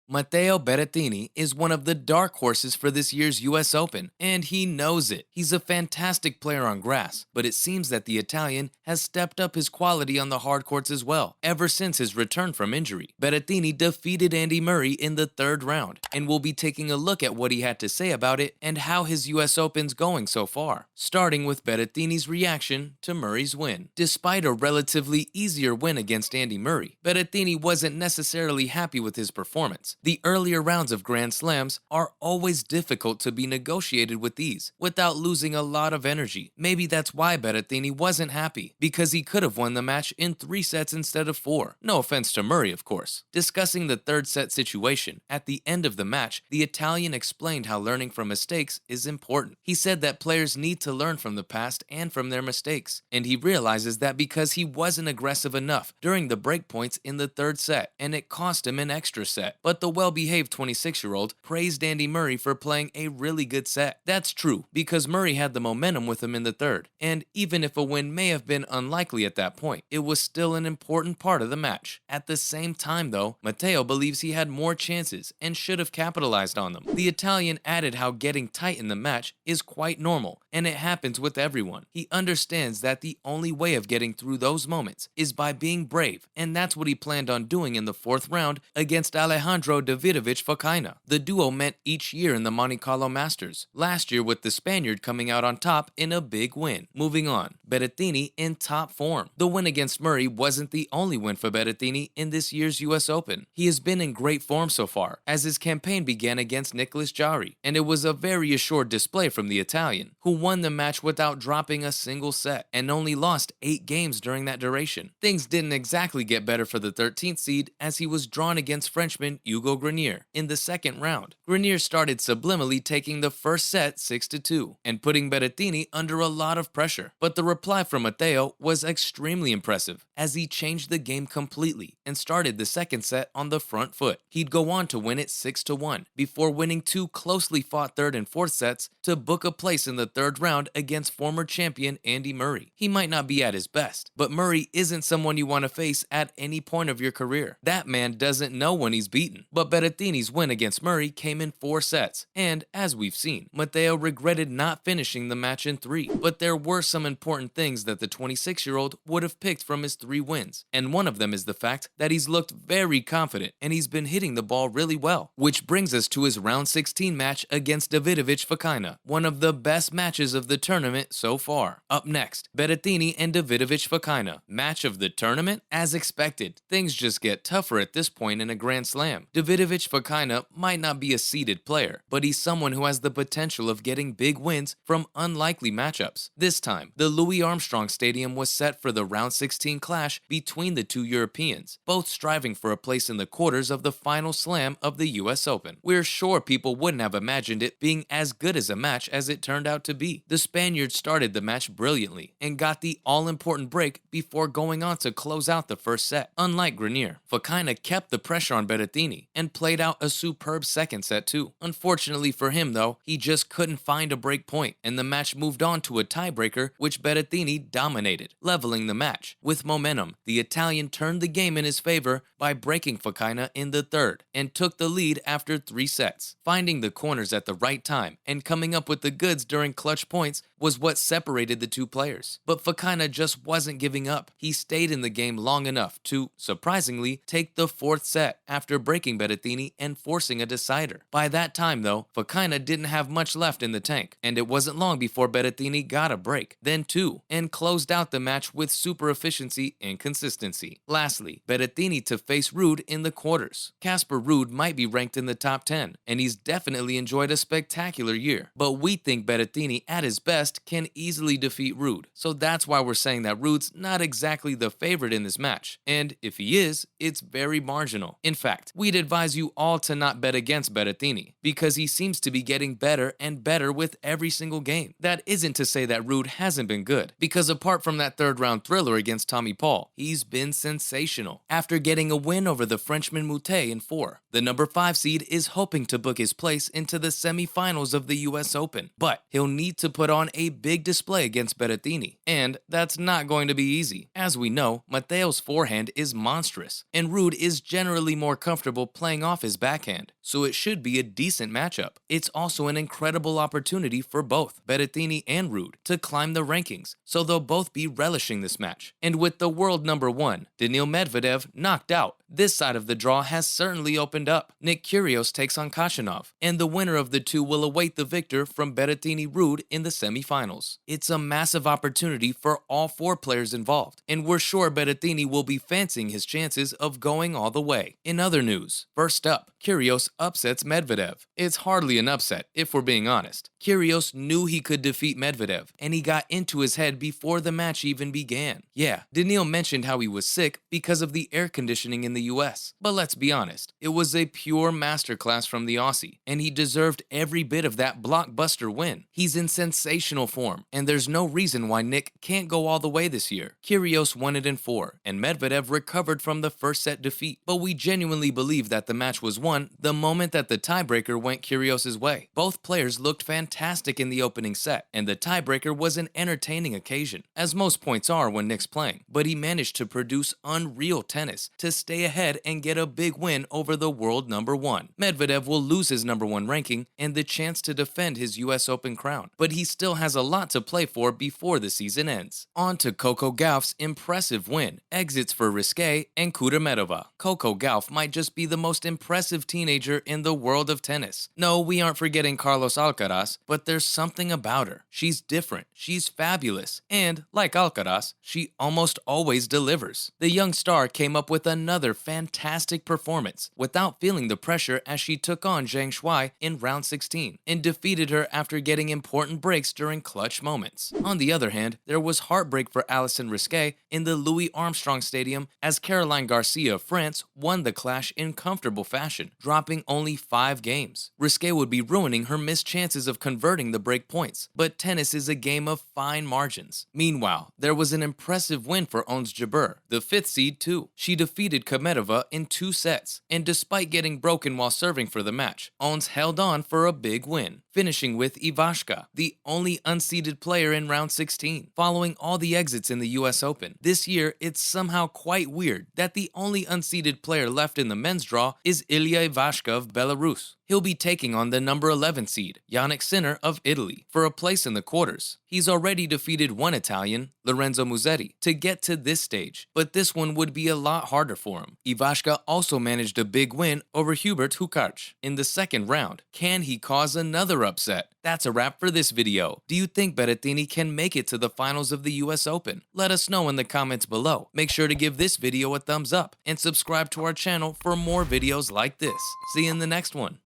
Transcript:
Matteo Berrettini is one of the dark horses for this year's US Open, and he knows it. He's a fantastic player on grass, but it seems that the Italian has stepped up his quality on the hard courts as well, ever since his return from injury. Berrettini defeated Andy Murray in the third round, and we'll be taking a look at what he had to say about it and how his US Open's going so far, starting with Berrettini's reaction to Murray's win. Despite a relatively easier win against Andy Murray, Berrettini wasn't necessarily happy with his performance. The earlier rounds of Grand Slams are always difficult to be negotiated with ease, without losing a lot of energy. Maybe that's why Berrettini wasn't happy, because he could have won the match in 3 sets instead of 4. No offense to Murray, of course. Discussing the third set situation, at the end of the match, the Italian explained how learning from mistakes is important. He said that players need to learn from the past and from their mistakes, and he realizes that because he wasn't aggressive enough during the break points in the third set, and it cost him an extra set. But the well-behaved 26-year-old praised Andy Murray for playing a really good set. That's true, because Murray had the momentum with him in the third, and even if a win may have been unlikely at that point, it was still an important part of the match. At the same time though, Matteo believes he had more chances and should have capitalized on them. The Italian added how getting tight in the match is quite normal, and it happens with everyone. He understands that the only way of getting through those moments is by being brave, and that's what he planned on doing in the fourth round against Alejandro Davidovich Fokina. The duo met each year in the Monte Carlo Masters, last year with the Spaniard coming out on top in a big win. Moving on, Berrettini in top form. The win against Murray wasn't the only win for Berrettini in this year's US Open. He has been in great form so far, as his campaign began against Nicolas Jarry, and it was a very assured display from the Italian, who won the match without dropping a single set, and only lost 8 games during that duration. Things didn't exactly get better for the 13th seed, as he was drawn against Frenchman Hugo Grenier in the second round. Grenier started subliminally taking the first set 6-2 and putting Berrettini under a lot of pressure. But the reply from Matteo was extremely impressive, as he changed the game completely and started the second set on the front foot. He'd go on to win it 6-1 before winning 2 closely fought third and fourth sets to book a place in the third round against former champion Andy Murray. He might not be at his best, but Murray isn't someone you want to face at any point of your career. That man doesn't know when he's beaten. But Berrettini's win against Murray came in 4 sets, and as we've seen, Matteo regretted not finishing the match in 3. But there were some important things that the 26-year-old would have picked from his 3 wins, and one of them is the fact that he's looked very confident and he's been hitting the ball really well. Which brings us to his round 16 match against Davidovich Fokina, one of the best matches of the tournament so far. Up next, Berrettini and Davidovich Fokina. Match of the tournament? As expected, things just get tougher at this point in a Grand Slam. Davidovich Fokina might not be a seeded player, but he's someone who has the potential of getting big wins from unlikely matchups. This time, the Louis Armstrong Stadium was set for the round 16 clash between the 2 Europeans, both striving for a place in the quarters of the final slam of the US Open. We're sure people wouldn't have imagined it being as good as a match as it turned out to be. The Spaniard started the match brilliantly and got the all-important break before going on to close out the first set. Unlike Grenier, Fokina kept the pressure on Berrettini and played out a superb second set too. Unfortunately for him though, he just couldn't find a break point, and the match moved on to a tiebreaker which Berrettini dominated, leveling the match. With momentum, the Italian turned the game in his favor by breaking Fokina in the third and took the lead after 3 sets. Finding the corners at the right time and coming up with the goods during clutch points was what separated the 2 players. But Fokina just wasn't giving up. He stayed in the game long enough to, surprisingly, take the 4th set after breaking Berrettini and forcing a decider. By that time though, Fokina didn't have much left in the tank, and it wasn't long before Berrettini got a break, then 2, and closed out the match with super efficiency and consistency. Lastly, Berrettini to face Ruud in the quarters. Casper Ruud might be ranked in the top 10, and he's definitely enjoyed a spectacular year, but we think Berrettini at his best can easily defeat Ruud, so that's why we're saying that Ruud's not exactly the favorite in this match, and if he is, it's very marginal. In fact, we'd advise you all to not bet against Berrettini, because he seems to be getting better and better with every single game. That isn't to say that Ruud hasn't been good, because apart from that third round thriller against Tommy Paul, he's been sensational. After getting a win over the Frenchman Moutet in 4, the number 5 seed is hoping to book his place into the semifinals of the US Open, but he'll need need to put on a big display against Berrettini, and that's not going to be easy. As we know, Matteo's forehand is monstrous, and Ruud is generally more comfortable playing off his backhand, so it should be a decent matchup. It's also an incredible opportunity for both Berrettini and Ruud to climb the rankings, so they'll both be relishing this match. And with the world number 1, Daniil Medvedev, knocked out, this side of the draw has certainly opened up. Nick Kyrgios takes on Khachanov, and the winner of the two will await the victor from Berrettini-Ruud in the semifinals. It's a massive opportunity for all 4 players involved, and we're sure Berrettini will be fancying his chances of going all the way. In other news, first up, Kyrgios upsets Medvedev. It's hardly an upset, if we're being honest. Kyrgios knew he could defeat Medvedev, and he got into his head before the match even began. Yeah, Daniil mentioned how he was sick because of the air conditioning in the US. But let's be honest, it was a pure masterclass from the Aussie, and he deserved every bit of that blockbuster win. He's in sensational form, and there's no reason why Nick can't go all the way this year. Kyrgios won it in 4, and Medvedev recovered from the first set defeat. But we genuinely believe that the match was won the moment that the tiebreaker went Kyrgios' way. Both players looked fantastic in the opening set, and the tiebreaker was an entertaining occasion, as most points are when Nick's playing. But he managed to produce unreal tennis to stay ahead and get a big win over the world number 1. Medvedev will lose his number 1 ranking and the chance to defend his US Open crown, but he still has a lot to play for before the season ends. On to Coco Gauff's impressive win, exits for Risqué and Kudermetova. Coco Gauff might just be the most impressive teenager in the world of tennis. No, we aren't forgetting Carlos Alcaraz, but there's something about her. She's different, she's fabulous, and like Alcaraz, she almost always delivers. The young star came up with another fantastic performance without feeling the pressure as she took on Zhang Shuai in round 16 and defeated her after getting important breaks during clutch moments. On the other hand, there was heartbreak for Alison Risqué in the Louis Armstrong Stadium as Caroline Garcia of France won the clash in comfortable fashion, dropping only 5 games. Risqué would be ruining her missed chances of converting the break points, but tennis is a game of fine margins. Meanwhile, there was an impressive win for Ons Jabeur, the 5th seed too. She defeated Kometova in 2 sets, and despite getting broken while serving for the match, Ons held on for a big win, finishing with Ivashka, the only unseeded player in round 16. Following all the exits in the US Open, this year it's somehow quite weird that the only unseeded player left in the men's draw is Ilya Ivashka of Belarus. He'll be taking on the number 11 seed, Yannick Sinner of Italy, for a place in the quarters. He's already defeated one Italian, Lorenzo Musetti, to get to this stage, but this one would be a lot harder for him. Ivashka also managed a big win over Hubert Hurkacz in the second round. Can he cause another upset? That's a wrap for this video. Do you think Berrettini can make it to the finals of the US Open? Let us know in the comments below. Make sure to give this video a thumbs up and subscribe to our channel for more videos like this. See you in the next one.